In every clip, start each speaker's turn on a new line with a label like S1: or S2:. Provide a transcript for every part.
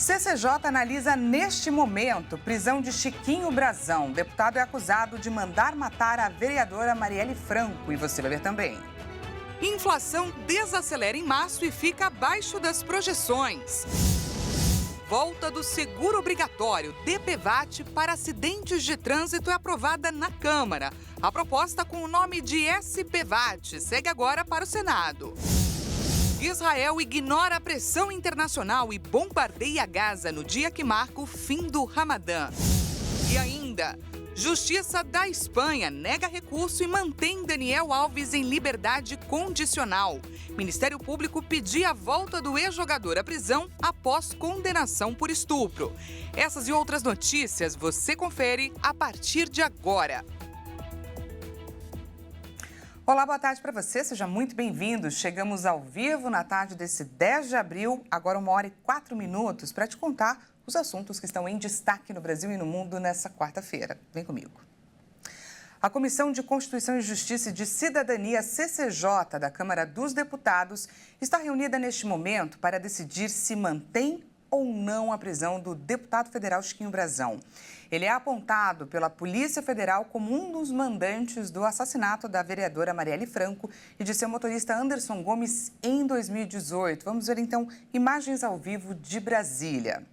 S1: CCJ analisa neste momento prisão de Chiquinho Brazão. O deputado é acusado de mandar matar a vereadora Marielle Franco. E você vai ver também. Inflação desacelera em março e fica abaixo das projeções. Volta do seguro obrigatório DPVAT para acidentes de trânsito é aprovada na Câmara. A proposta com o nome de SPVAT segue agora para o Senado. Israel ignora a pressão internacional e bombardeia Gaza no dia que marca o fim do Ramadã. E ainda, Justiça da Espanha nega recurso e mantém Daniel Alves em liberdade condicional. Ministério Público pedia a volta do ex-jogador à prisão após condenação por estupro. Essas e outras notícias você confere a partir de agora. Olá, boa tarde para você, seja muito bem-vindo. Chegamos ao vivo na tarde desse 10 de abril, agora 1h04, para te contar os assuntos que estão em destaque no Brasil e no mundo nessa quarta-feira. Vem comigo. A Comissão de Constituição e Justiça e de Cidadania, CCJ, da Câmara dos Deputados, está reunida neste momento para decidir se mantém ou não a prisão do deputado federal Chiquinho Brazão. Ele é apontado pela Polícia Federal como um dos mandantes do assassinato da vereadora Marielle Franco e de seu motorista Anderson Gomes em 2018. Vamos ver, então, imagens ao vivo de Brasília.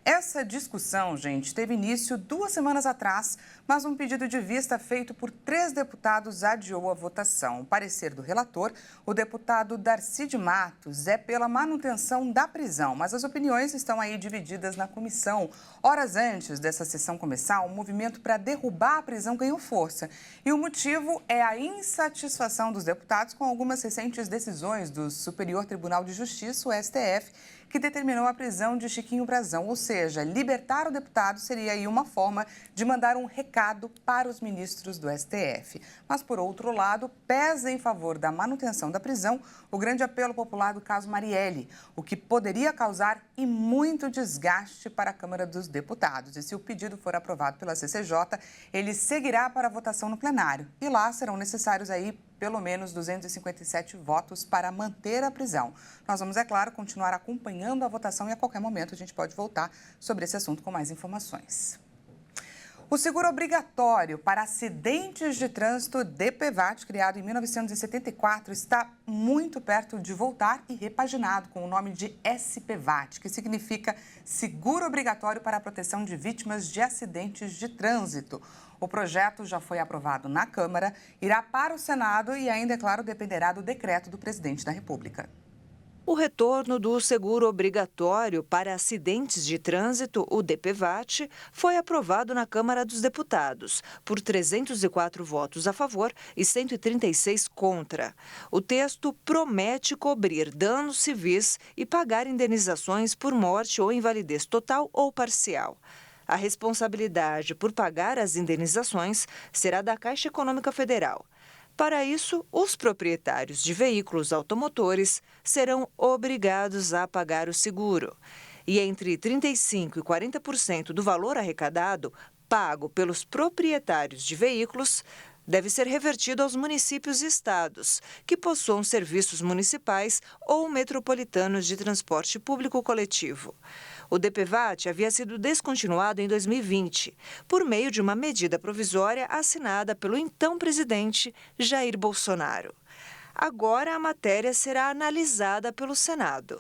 S1: Essa discussão, gente, teve início 2 semanas atrás, mas um pedido de vista feito por 3 deputados adiou a votação. O parecer do relator, o deputado Darcy de Matos, é pela manutenção da prisão, mas as opiniões estão aí divididas na comissão. Horas antes dessa sessão começar, o movimento para derrubar a prisão ganhou força. E o motivo é a insatisfação dos deputados com algumas recentes decisões do Superior Tribunal de Justiça, o STF, que determinou a prisão de Chiquinho Brazão, ou seja, libertar o deputado seria aí uma forma de mandar um recado para os ministros do STF. Mas, por outro lado, pesa em favor da manutenção da prisão o grande apelo popular do caso Marielle, o que poderia causar e muito desgaste para a Câmara dos Deputados. E se o pedido for aprovado pela CCJ, ele seguirá para a votação no plenário. E lá serão necessários aí pelo menos 257 votos para manter a prisão. Nós vamos, é claro, continuar acompanhando a votação e a qualquer momento a gente pode voltar sobre esse assunto com mais informações. O seguro obrigatório para acidentes de trânsito DPVAT, criado em 1974, está muito perto de voltar e repaginado com o nome de SPVAT, que significa Seguro Obrigatório para a Proteção de Vítimas de Acidentes de Trânsito. O projeto já foi aprovado na Câmara, irá para o Senado e ainda, é claro, dependerá do decreto do presidente da República.
S2: O retorno do seguro obrigatório para acidentes de trânsito, o DPVAT, foi aprovado na Câmara dos Deputados, por 304 votos a favor e 136 contra. O texto promete cobrir danos civis e pagar indenizações por morte ou invalidez total ou parcial. A responsabilidade por pagar as indenizações será da Caixa Econômica Federal. Para isso, os proprietários de veículos automotores serão obrigados a pagar o seguro. E entre 35% e 40% do valor arrecadado, pago pelos proprietários de veículos, deve ser revertido aos municípios e estados, que possuam serviços municipais ou metropolitanos de transporte público coletivo. O DPVAT havia sido descontinuado em 2020, por meio de uma medida provisória assinada pelo então presidente Jair Bolsonaro. Agora a matéria será analisada pelo Senado.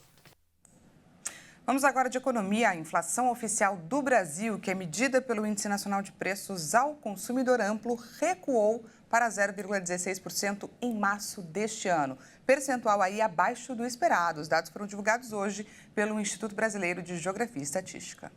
S1: Vamos agora de economia. A inflação oficial do Brasil, que é medida pelo Índice Nacional de Preços ao Consumidor Amplo, recuou para 0,16% em março deste ano. Percentual aí abaixo do esperado. Os dados foram divulgados hoje pelo Instituto Brasileiro de Geografia e Estatística.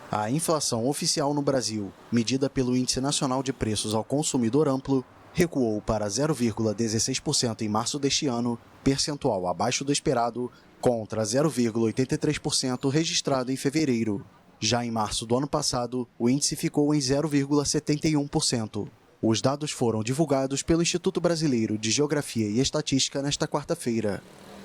S3: A inflação oficial no Brasil, medida pelo Índice Nacional de Preços ao Consumidor Amplo, recuou para 0,16% em março deste ano, percentual abaixo do esperado, contra 0,83% registrado em fevereiro. Já em março do ano passado, o índice ficou em 0,71%. Os dados foram divulgados pelo Instituto Brasileiro de Geografia e Estatística nesta quarta-feira.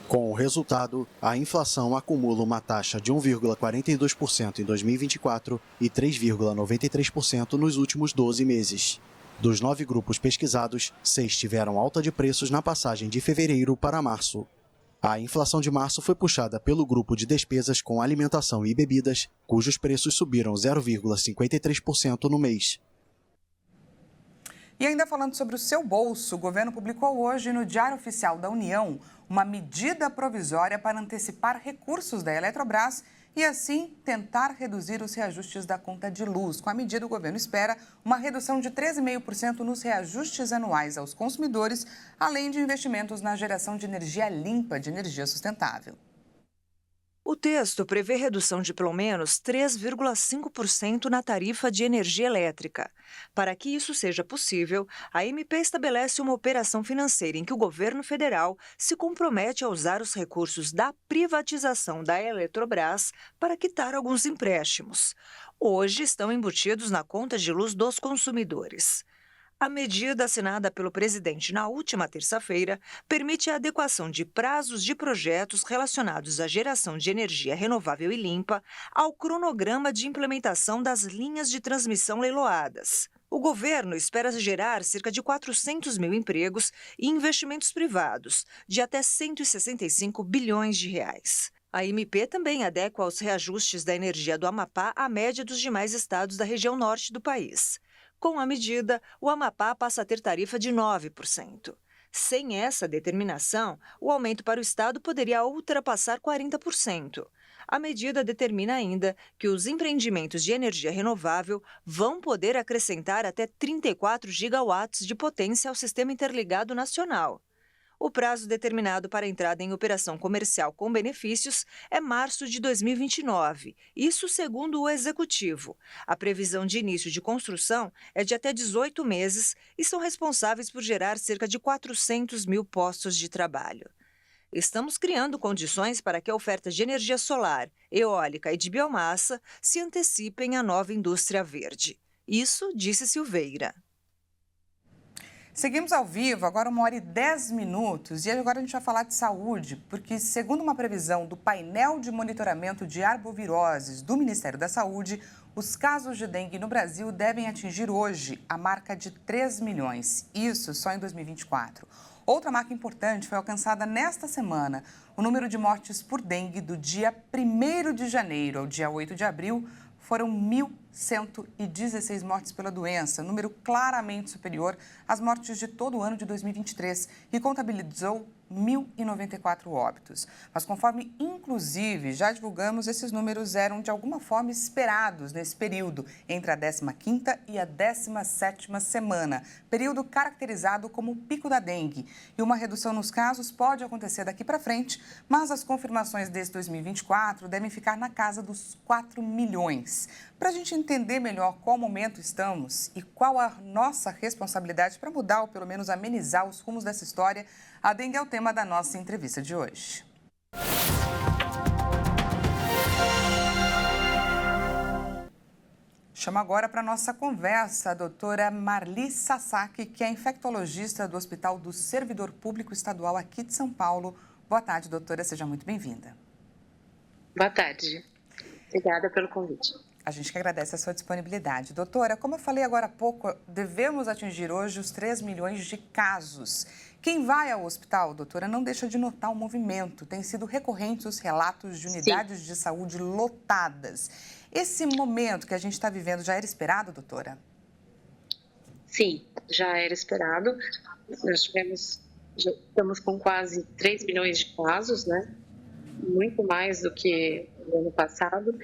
S3: Com o resultado, a inflação acumula uma taxa de 1,42% em 2024 e 3,93% nos últimos 12 meses. Dos 9 grupos pesquisados, 6 tiveram alta de preços na passagem de fevereiro para março. A inflação de março foi puxada pelo grupo de despesas com alimentação e bebidas, cujos preços subiram 0,53% no mês.
S1: E ainda falando sobre o seu bolso, o governo publicou hoje no Diário Oficial da União uma medida provisória para antecipar recursos da Eletrobras e, assim, tentar reduzir os reajustes da conta de luz. Com a medida, o governo espera uma redução de 13,5% nos reajustes anuais aos consumidores, além de investimentos na geração de energia limpa, de energia sustentável.
S2: O texto prevê redução de pelo menos 3,5% na tarifa de energia elétrica. Para que isso seja possível, a MP estabelece uma operação financeira em que o governo federal se compromete a usar os recursos da privatização da Eletrobras para quitar alguns empréstimos. Hoje estão embutidos na conta de luz dos consumidores. A medida assinada pelo presidente na última terça-feira permite a adequação de prazos de projetos relacionados à geração de energia renovável e limpa ao cronograma de implementação das linhas de transmissão leiloadas. O governo espera gerar cerca de 400 mil empregos e investimentos privados, de até 165 bilhões de reais. A MP também adequa os reajustes da energia do Amapá à média dos demais estados da região norte do país. Com a medida, o Amapá passa a ter tarifa de 9%. Sem essa determinação, o aumento para o estado poderia ultrapassar 40%. A medida determina ainda que os empreendimentos de energia renovável vão poder acrescentar até 34 gigawatts de potência ao sistema interligado nacional. O prazo determinado para a entrada em operação comercial com benefícios é março de 2029, isso segundo o Executivo. A previsão de início de construção é de até 18 meses e são responsáveis por gerar cerca de 400 mil postos de trabalho. Estamos criando condições para que a oferta de energia solar, eólica e de biomassa se antecipem à nova indústria verde. Isso disse Silveira.
S1: Seguimos ao vivo, agora 1h10, e agora a gente vai falar de saúde, porque segundo uma previsão do painel de monitoramento de arboviroses do Ministério da Saúde, os casos de dengue no Brasil devem atingir hoje a marca de 3 milhões, isso só em 2024. Outra marca importante foi alcançada nesta semana. O número de mortes por dengue do dia 1º de janeiro ao dia 8 de abril foram 1.116 mortes pela doença, número claramente superior às mortes de todo o ano de 2023, que contabilizou 1.094 óbitos. Mas conforme, inclusive, já divulgamos, esses números eram de alguma forma esperados nesse período, entre a 15ª e a 17ª semana, período caracterizado como o pico da dengue. E uma redução nos casos pode acontecer daqui para frente, mas as confirmações desse 2024 devem ficar na casa dos 4 milhões. Para a gente entender melhor qual momento estamos e qual a nossa responsabilidade para mudar ou pelo menos amenizar os rumos dessa história, a dengue é o tema da nossa entrevista de hoje. Chamo agora para a nossa conversa a doutora Marli Sasaki, que é infectologista do Hospital do Servidor Público Estadual aqui de São Paulo. Boa tarde, doutora, seja muito bem-vinda.
S4: Boa tarde. Obrigada pelo convite.
S1: A gente que agradece a sua disponibilidade. Doutora, como eu falei agora há pouco, devemos atingir hoje os 3 milhões de casos. Quem vai ao hospital, doutora, não deixa de notar o movimento. Tem sido recorrentes os relatos de unidades de saúde lotadas. Esse momento que a gente está vivendo já era esperado, doutora?
S4: Sim, já era esperado. Já estamos com quase 3 milhões de casos, né? Muito mais do que no ano passado,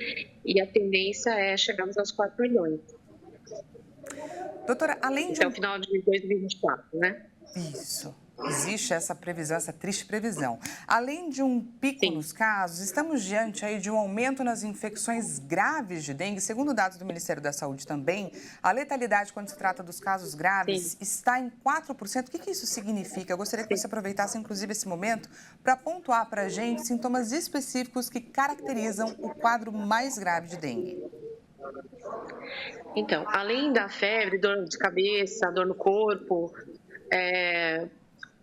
S4: e a tendência é chegarmos aos 4 milhões.
S1: Doutora, além de...
S4: Até o final de 2024, né?
S1: Isso. Existe essa previsão, essa triste previsão. Além de um pico nos casos, estamos diante aí de um aumento nas infecções graves de dengue. Segundo dados do Ministério da Saúde também, a letalidade quando se trata dos casos graves está em 4%. O que isso significa? Eu gostaria que você aproveitasse, inclusive, esse momento para pontuar para a gente sintomas específicos que caracterizam o quadro mais grave de dengue.
S4: Então, além da febre, dor de cabeça, dor no corpo,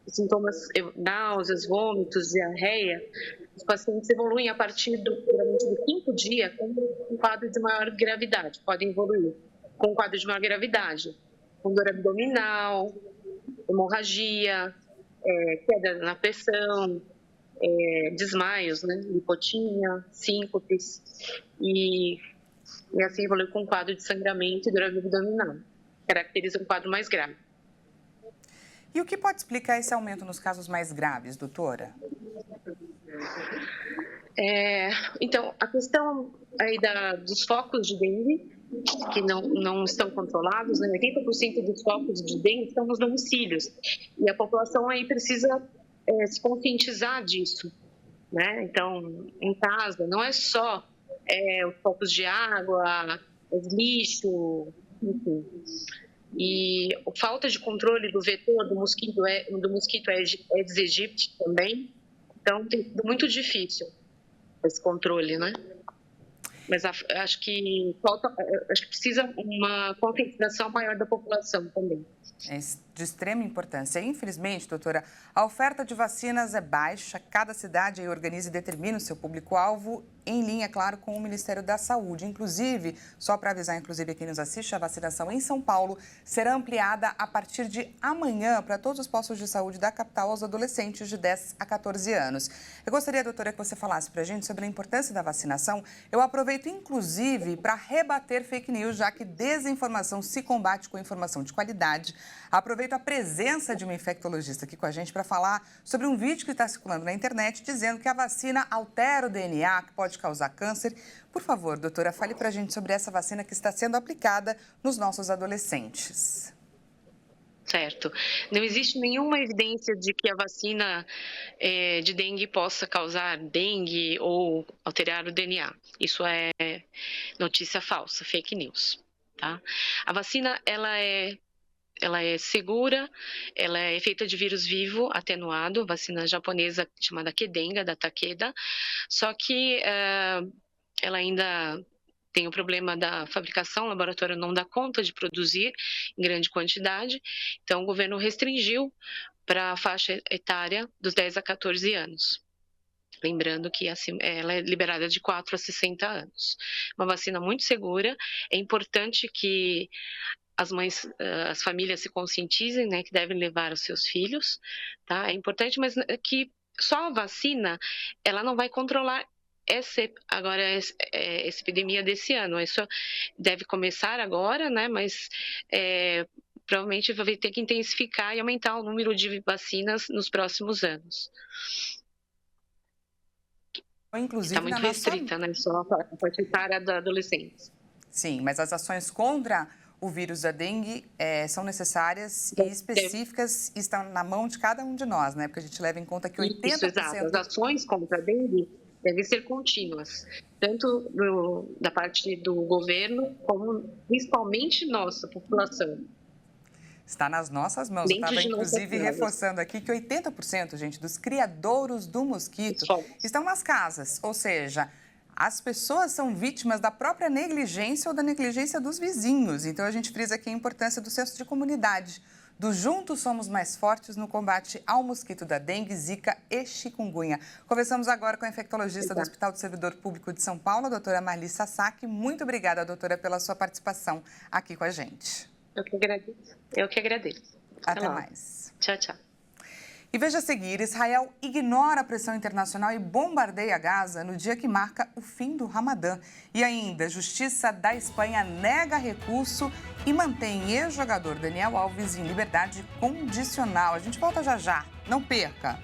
S4: sintomas, náuseas, vômitos, diarreia, os pacientes evoluem a partir do 5º dia com um quadro de maior gravidade, podem evoluir com um quadro de maior gravidade, com dor abdominal, hemorragia, queda na pressão, desmaios, né, hipotimia, síncopes, e assim evoluiu com um quadro de sangramento e dor abdominal. Caracteriza um quadro mais grave.
S1: E o que pode explicar esse aumento nos casos mais graves, doutora?
S4: Então, a questão aí dos focos de dengue, que não estão controlados, né? 80% dos focos de dengue estão nos domicílios. E a população aí precisa se conscientizar disso, né? Então, em casa, não é só os focos de água, os lixo, enfim. E a falta de controle do vetor do mosquito Aedes aegypti também. Então, tem sido muito difícil esse controle, né? Mas acho que precisa uma conscientização maior da população também.
S1: É de extrema importância. Infelizmente, doutora, a oferta de vacinas é baixa. Cada cidade aí organiza e determina o seu público-alvo em linha, claro, com o Ministério da Saúde. Inclusive, só para avisar, inclusive, a quem nos assiste, a vacinação em São Paulo será ampliada a partir de amanhã para todos os postos de saúde da capital aos adolescentes de 10 a 14 anos. Eu gostaria, doutora, que você falasse para a gente sobre a importância da vacinação. Eu aproveito, inclusive, para rebater fake news, já que desinformação se combate com informação de qualidade. Aproveito a presença de uma infectologista aqui com a gente para falar sobre um vídeo que está circulando na internet dizendo que a vacina altera o DNA, que pode causar câncer. Por favor, doutora, fale para a gente sobre essa vacina que está sendo aplicada nos nossos adolescentes.
S4: Certo. Não existe nenhuma evidência de que a vacina de dengue possa causar dengue ou alterar o DNA. Isso é notícia falsa, fake news, tá? A vacina, ela é segura, ela é feita de vírus vivo atenuado, vacina japonesa chamada Kedenga, da Takeda, só que ela ainda tem o problema da fabricação, o laboratório não dá conta de produzir em grande quantidade, então o governo restringiu para a faixa etária dos 10 a 14 anos. Lembrando que ela é liberada de 4 a 60 anos. Uma vacina muito segura, é importante que as famílias se conscientizem, né, que devem levar os seus filhos, tá? É importante, mas que só a vacina, ela não vai controlar essa epidemia desse ano. Isso deve começar agora, né, mas provavelmente vai ter que intensificar e aumentar o número de vacinas nos próximos anos.
S1: Inclusive,
S4: está muito restrita, né, só a faixa etária da adolescência.
S1: Sim, mas as ações contra o vírus da dengue são necessárias e específicas e estão na mão de cada um de nós, né? Porque a gente leva em conta que 80%...
S4: Isso, exato. As ações contra a dengue devem ser contínuas, tanto da parte do governo, como principalmente nossa população.
S1: Está nas nossas mãos. Eu estava, inclusive, reforçando aqui que 80%, gente, dos criadouros do mosquito estão nas casas, ou seja... As pessoas são vítimas da própria negligência ou da negligência dos vizinhos. Então, a gente frisa aqui a importância do senso de comunidade. Do juntos somos mais fortes no combate ao mosquito da dengue, zika e chikungunya. Conversamos agora com a infectologista do Hospital do Servidor Público de São Paulo, a doutora Marli Sasaki. Muito obrigada, doutora, pela sua participação aqui com a gente.
S4: Eu que agradeço.
S1: Até mais.
S4: Tchau, tchau.
S1: E veja a seguir, Israel ignora a pressão internacional e bombardeia Gaza no dia que marca o fim do Ramadã. E ainda, a Justiça da Espanha nega recurso e mantém ex-jogador Daniel Alves em liberdade condicional. A gente volta já já. Não perca!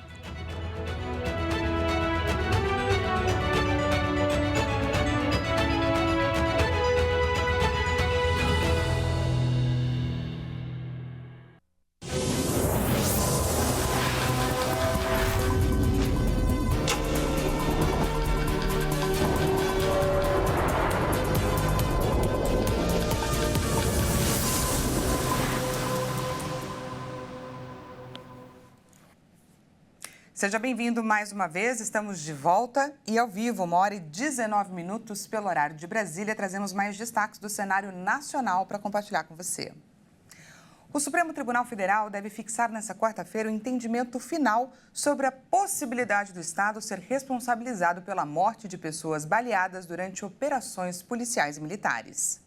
S1: Seja bem-vindo mais uma vez, estamos de volta e ao vivo, 1h19 pelo horário de Brasília, trazemos mais destaques do cenário nacional para compartilhar com você. O Supremo Tribunal Federal deve fixar nesta quarta-feira o entendimento final sobre a possibilidade do Estado ser responsabilizado pela morte de pessoas baleadas durante operações policiais e militares.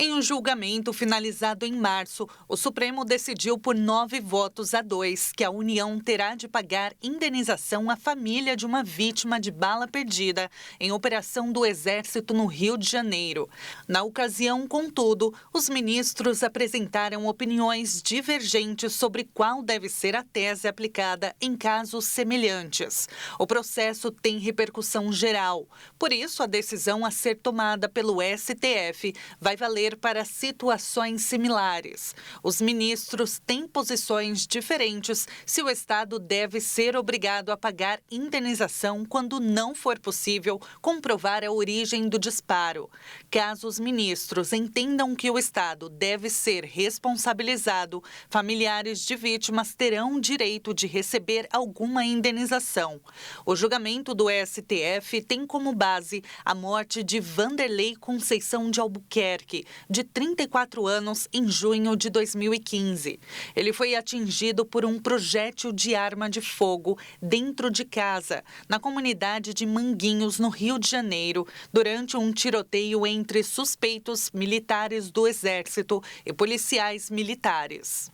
S5: Em um julgamento finalizado em março, o Supremo decidiu por 9-2 que a União terá de pagar indenização à família de uma vítima de bala perdida em operação do Exército no Rio de Janeiro. Na ocasião, contudo, os ministros apresentaram opiniões divergentes sobre qual deve ser a tese aplicada em casos semelhantes. O processo tem repercussão geral. Por isso, a decisão a ser tomada pelo STF vai valer para situações similares. Os ministros têm posições diferentes se o Estado deve ser obrigado a pagar indenização quando não for possível comprovar a origem do disparo. Caso os ministros entendam que o Estado deve ser responsabilizado, familiares de vítimas terão direito de receber alguma indenização. O julgamento do STF tem como base a morte de Vanderlei Conceição de Albuquerque, de 34 anos, em junho de 2015. Ele foi atingido por um projétil de arma de fogo dentro de casa, na comunidade de Manguinhos, no Rio de Janeiro, durante um tiroteio entre suspeitos militares do Exército e policiais militares.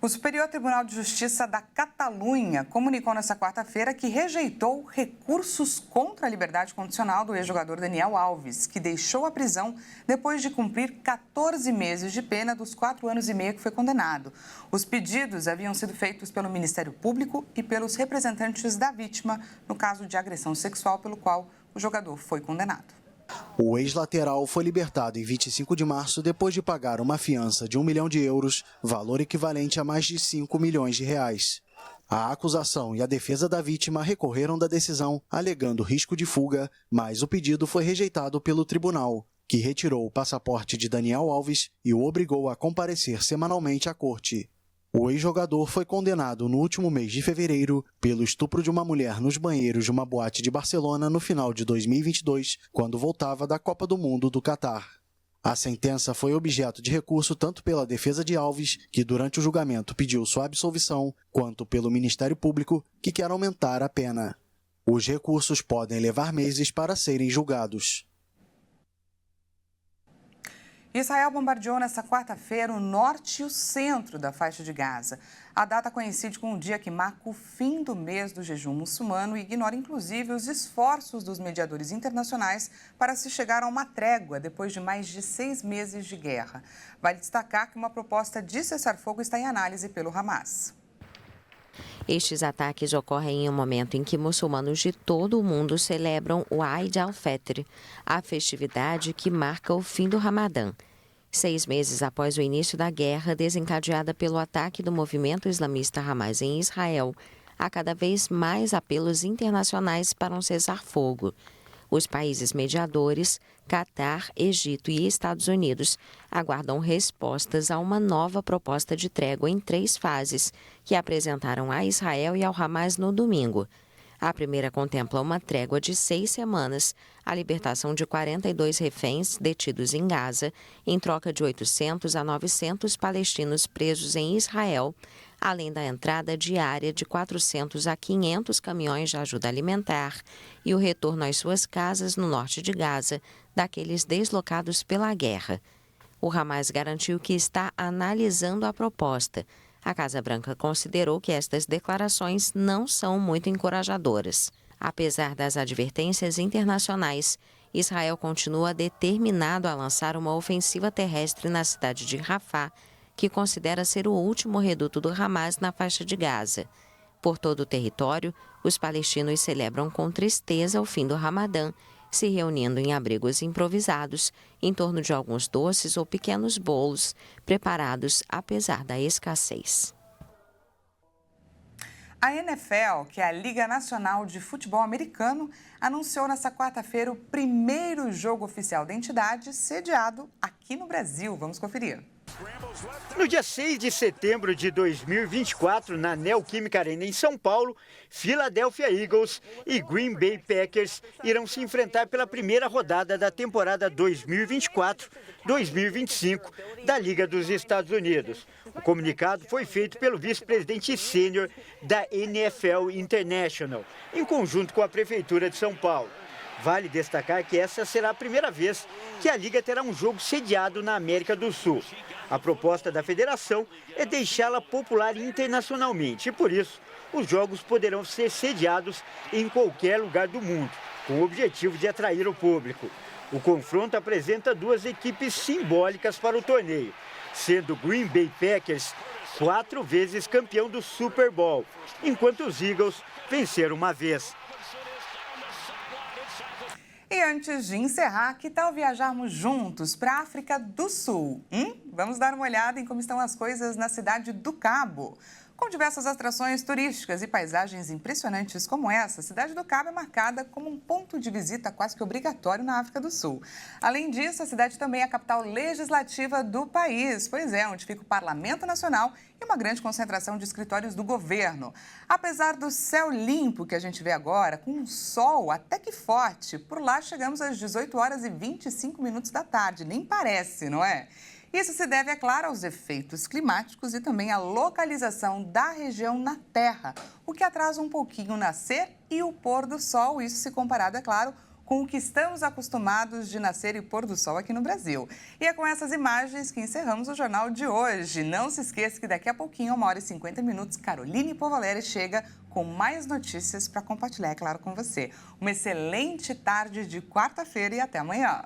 S1: O Superior Tribunal de Justiça da Catalunha comunicou nesta quarta-feira que rejeitou recursos contra a liberdade condicional do ex-jogador Daniel Alves, que deixou a prisão depois de cumprir 14 meses de pena dos 4 anos e meio que foi condenado. Os pedidos haviam sido feitos pelo Ministério Público e pelos representantes da vítima no caso de agressão sexual pelo qual o jogador foi condenado.
S3: O ex-lateral foi libertado em 25 de março depois de pagar uma fiança de 1 milhão de euros, valor equivalente a mais de 5 milhões de reais. A acusação e a defesa da vítima recorreram da decisão, alegando risco de fuga, mas o pedido foi rejeitado pelo tribunal, que retirou o passaporte de Daniel Alves e o obrigou a comparecer semanalmente à corte. O ex-jogador foi condenado no último mês de fevereiro pelo estupro de uma mulher nos banheiros de uma boate de Barcelona no final de 2022, quando voltava da Copa do Mundo do Catar. A sentença foi objeto de recurso tanto pela defesa de Alves, que durante o julgamento pediu sua absolvição, quanto pelo Ministério Público, que quer aumentar a pena. Os recursos podem levar meses para serem julgados.
S1: Israel bombardeou nesta quarta-feira o norte e o centro da faixa de Gaza. A data coincide com o dia que marca o fim do mês do jejum muçulmano e ignora inclusive os esforços dos mediadores internacionais para se chegar a uma trégua depois de mais de 6 meses de guerra. Vale destacar que uma proposta de cessar-fogo está em análise pelo Hamas.
S6: Estes ataques ocorrem em um momento em que muçulmanos de todo o mundo celebram o Eid al-Fitr, a festividade que marca o fim do Ramadã. 6 meses após o início da guerra desencadeada pelo ataque do movimento islamista Hamas em Israel, há cada vez mais apelos internacionais para um cessar-fogo. Os países mediadores, Catar, Egito e Estados Unidos, aguardam respostas a uma nova proposta de trégua em 3 fases, que apresentaram a Israel e ao Hamas no domingo. A primeira contempla uma trégua de 6 semanas, a libertação de 42 reféns detidos em Gaza, em troca de 800 a 900 palestinos presos em Israel, além da entrada diária de 400 a 500 caminhões de ajuda alimentar e o retorno às suas casas no norte de Gaza, daqueles deslocados pela guerra. O Hamas garantiu que está analisando a proposta. A Casa Branca considerou que estas declarações não são muito encorajadoras. Apesar das advertências internacionais, Israel continua determinado a lançar uma ofensiva terrestre na cidade de Rafah, que considera ser o último reduto do Hamas na faixa de Gaza. Por todo o território, os palestinos celebram com tristeza o fim do Ramadã, se reunindo em abrigos improvisados, em torno de alguns doces ou pequenos bolos, preparados apesar da escassez.
S1: A NFL, que é a Liga Nacional de Futebol Americano, anunciou nesta quarta-feira o primeiro jogo oficial da entidade sediado aqui no Brasil. Vamos conferir.
S7: No dia 6 de setembro de 2024, na Neoquímica Arena em São Paulo, Philadelphia Eagles e Green Bay Packers irão se enfrentar pela primeira rodada da temporada 2024-2025 da Liga dos Estados Unidos. O comunicado foi feito pelo vice-presidente sênior da NFL International, em conjunto com a Prefeitura de São Paulo. Vale destacar que essa será a primeira vez que a Liga terá um jogo sediado na América do Sul. A proposta da federação é deixá-la popular internacionalmente e, por isso, os jogos poderão ser sediados em qualquer lugar do mundo, com o objetivo de atrair o público. O confronto apresenta duas equipes simbólicas para o torneio, sendo o Green Bay Packers 4 vezes campeão do Super Bowl, enquanto os Eagles venceram uma vez.
S1: E antes de encerrar, que tal viajarmos juntos para a África do Sul? Vamos dar uma olhada em como estão as coisas na cidade do Cabo. Com diversas atrações turísticas e paisagens impressionantes como essa, a Cidade do Cabo é marcada como um ponto de visita quase que obrigatório na África do Sul. Além disso, a cidade também é a capital legislativa do país, pois é, onde fica o Parlamento Nacional e uma grande concentração de escritórios do governo. Apesar do céu limpo que a gente vê agora, com um sol até que forte, por lá chegamos às 18 horas e 25 minutos da tarde, nem parece, não é? Isso se deve, é claro, aos efeitos climáticos e também à localização da região na Terra, o que atrasa um pouquinho o nascer e o pôr do sol, isso se comparado, é claro, com o que estamos acostumados de nascer e pôr do sol aqui no Brasil. E é com essas imagens que encerramos o jornal de hoje. Não se esqueça que daqui a pouquinho, 1h50, Caroline Povaleri chega com mais notícias para compartilhar, é claro, com você. Uma excelente tarde de quarta-feira e até amanhã.